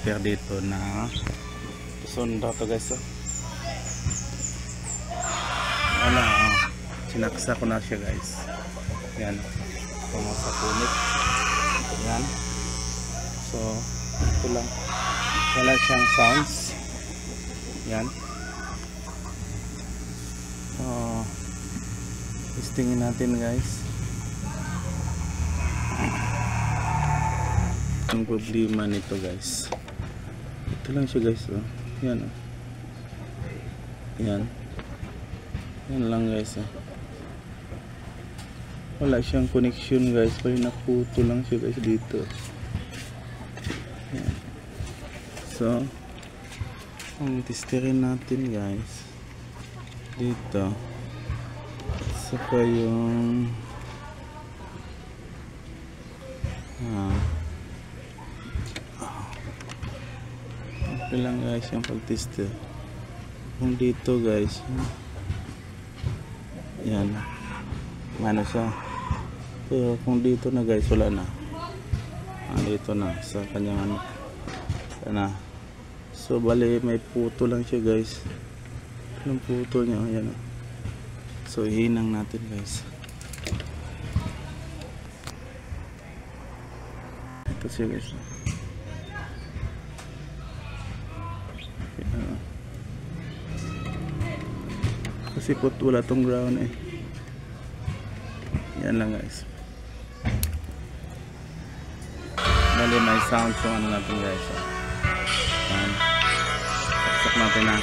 Pero dito na sundo to guys. Wala, sinaksa ko na siya guys. Yan, sa punit. Yan. So ito lang, wala siyang sounds. Yan. So testingin natin guys. Ang problema nito guys, ito lang siya guys. Yan, yan. Yan lang guys. Wala siyang connection guys, pwede naputo lang siya guys dito. Yan. So ang testerin natin guys dito, saka yung okay lang guys yung pag-tester. Kung dito guys, yan, ano siya. Pero kung dito na guys, wala na. Dito na sa kanyang ano na. So bali may puto lang siya guys. Yung puto niya, yan. So hinang natin guys. Ito siya guys. Kasi wala tong ground eh. Yan lang guys. Bali may sound yung ano natin guys. Yan. Saksak natin na.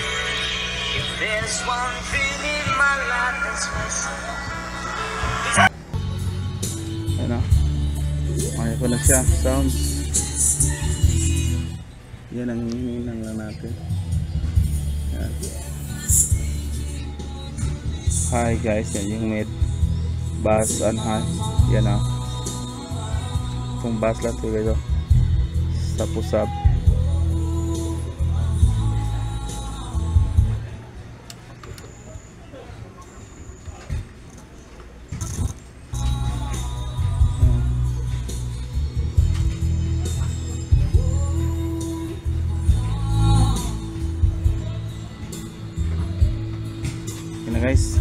Ano? Kaya ko na siya. Sound. Yan ang hininang lang natin. Yan. Hi guys, yan yung mid bass and high. Yan na. Itong bass lang ito guys. Sub. Yan na guys.